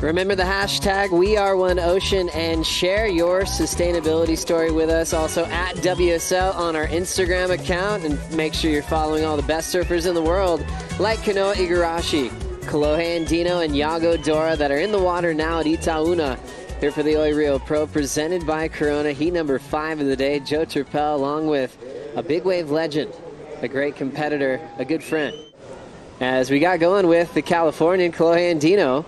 Remember the hashtag WeAreOneOcean and share your sustainability story with us. Also at WSL on our Instagram account, and make sure you're following all the best surfers in the world like Kanoa Igarashi, Kolohe Andino, and Yago Dora that are in the water now at Itaúna here for the Oi Rio Pro, presented by Corona. Heat number 5 of the day, Joe Turpel, along with a big wave legend, a great competitor, a good friend. As we got going with the Californian Kolohe Andino,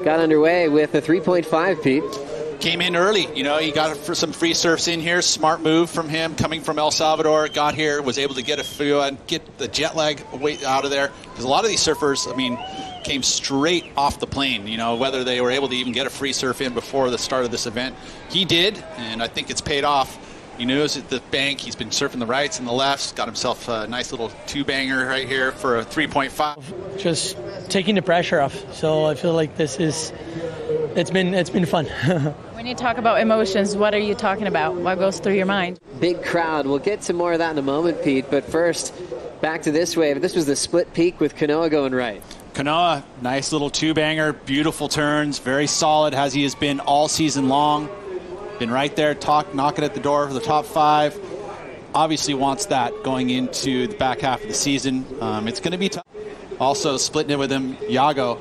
got underway with a 3.5, Pete. Came in early, you know, he got for some free surfs in here. Smart move from him, coming from El Salvador. Got here, was able to get a few and get the jet lag away out of there. Because a lot of these surfers, I mean, came straight off the plane, you know, whether they were able to even get a free surf in before the start of this event. He did, and I think it's paid off. He knows at the bank, he's been surfing the rights and the lefts, got himself a nice little 2-banger right here for a 3.5. Just taking the pressure off. So I feel like it's been fun. When you talk about emotions, what are you talking about? What goes through your mind? Big crowd. We'll get to more of that in a moment, Pete, but first, back to this wave. This was the split peak with Kanoa going right. Kanoa, nice little 2-banger, beautiful turns, very solid as he has been all season long. Been right there, knocking at the door for the top 5. Obviously wants that going into the back half of the season. It's going to be tough. Also splitting it with him, Yago.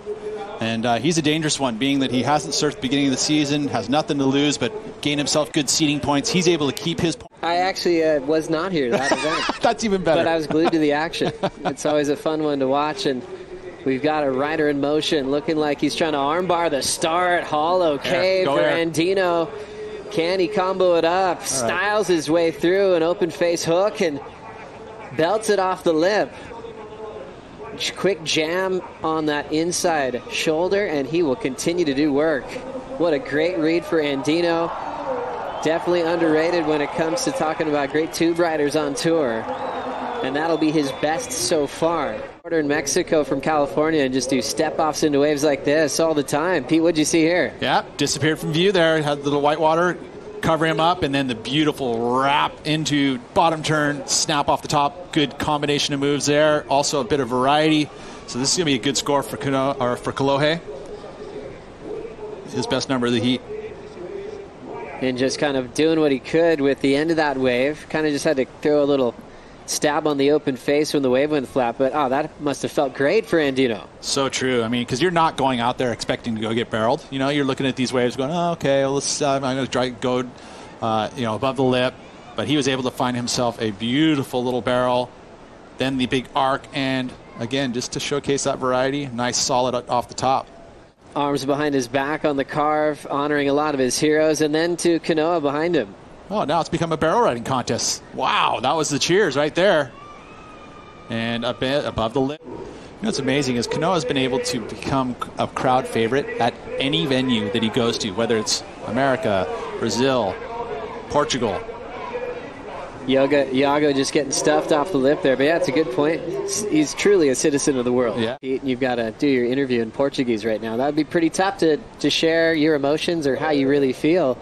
And he's a dangerous one, being that he hasn't surfed at the beginning of the season, has nothing to lose, but gained himself good seeding points. He's able to keep his points. I actually was not here that event. That's even better. But I was glued to the action. It's always a fun one to watch, and we've got a rider in motion looking like he's trying to armbar the start. Hollow K for Andino. Can he combo it up? All styles his way through an open face hook and belts it off the lip. Quick jam on that inside shoulder, and he will continue to do work. What a great read for Andino. Definitely underrated when it comes to talking about great tube riders on tour. And that'll be his best so far. In Mexico from California and just do step-offs into waves like this all the time. Pete, what'd you see here? Yeah, disappeared from view there. Had the little white water cover him up, and then the beautiful wrap into bottom turn, snap off the top. Good combination of moves there. Also a bit of variety. So this is going to be a good score for Kolohe. His best number of the heat. And just kind of doing what he could with the end of that wave. Kind of just had to throw a little stab on the open face when the wave went flat, but that must have felt great for Andino. So true. I mean, because you're not going out there expecting to go get barreled. You know, you're looking at these waves going, oh, okay, well, I'm going to go, above the lip. But he was able to find himself a beautiful little barrel, then the big arc, and again, just to showcase that variety, nice solid off the top. Arms behind his back on the carve, honoring a lot of his heroes, and then to Kanoa behind him. Oh, now it's become a barrel riding contest. Wow, that was the cheers right there. And a bit above the lip. You know what's amazing is Kanoa has been able to become a crowd favorite at any venue that he goes to, whether it's America, Brazil, Portugal. Yago just getting stuffed off the lip there. But yeah, it's a good point. He's truly a citizen of the world. Yeah. You've got to do your interview in Portuguese right now. That would be pretty tough to share your emotions or how you really feel.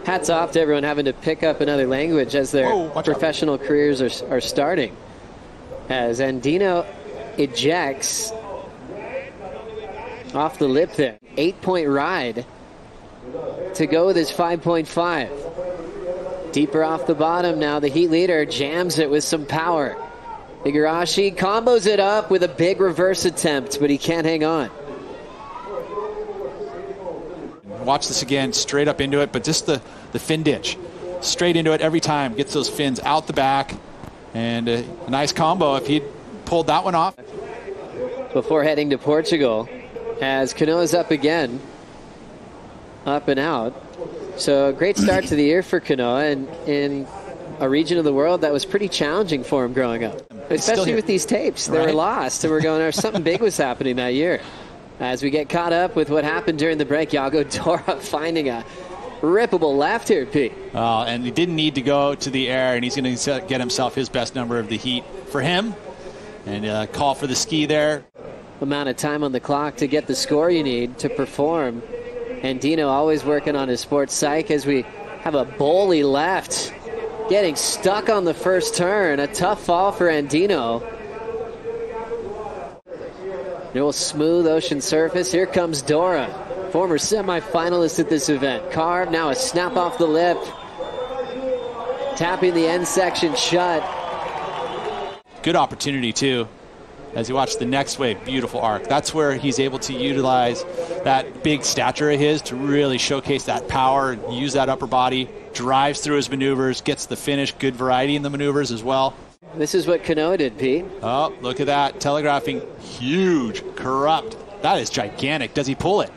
Hats off to everyone having to pick up another language as their professional careers are starting. As Andino ejects off the lip there. 8-point ride to go with his 5.5. Deeper off the bottom now. The heat leader jams it with some power. Igarashi combos it up with a big reverse attempt, but he can't hang on. Watch this again, straight up into it, but just the fin ditch. Straight into it every time. Gets those fins out the back. And a nice combo if he'd pulled that one off. Before heading to Portugal, as Kanoa's up again. Up and out. So a great start to the year for Kanoa, and in a region of the world that was pretty challenging for him growing up. Especially with these tapes. They were lost, and we're going, something big was happening that year. As we get caught up with what happened during the break, Yago Dora finding a rippable left here, Pete. And he didn't need to go to the air, and he's going to get himself his best number of the heat for him. And call for the ski there. Amount of time on the clock to get the score you need to perform. Andino always working on his sports psych as we have a bully left. Getting stuck on the first turn. A tough fall for Andino. No smooth ocean surface. Here comes Dora. former semifinalist at this event. Carve, now a snap off the lip. Tapping the end section shut. Good opportunity, too, as you watch the next wave. Beautiful arc. That's where he's able to utilize that big stature of his to really showcase that power and use that upper body. Drives through his maneuvers, gets the finish. Good variety in the maneuvers as well. This is what Kanoa did, Pete. Oh, look at that. Telegraphing. Huge. Corrupt. That is gigantic. Does he pull it?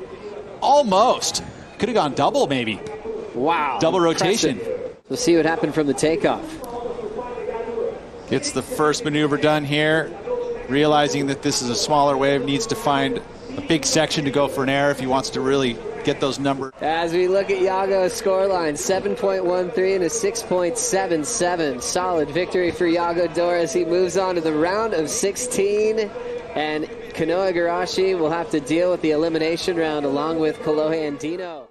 Almost. Could have gone double, maybe. Wow. Double rotation. We'll see what happened from the takeoff. Gets the first maneuver done here. Realizing that this is a smaller wave, needs to find a big section to go for an air if he wants to really get those numbers. As we look at Yago's scoreline, 7.13 and a 6.77. Solid victory for Yago Dora as he moves on to the round of 16. And Kanoa Igarashi will have to deal with the elimination round along with Kolohe Andino.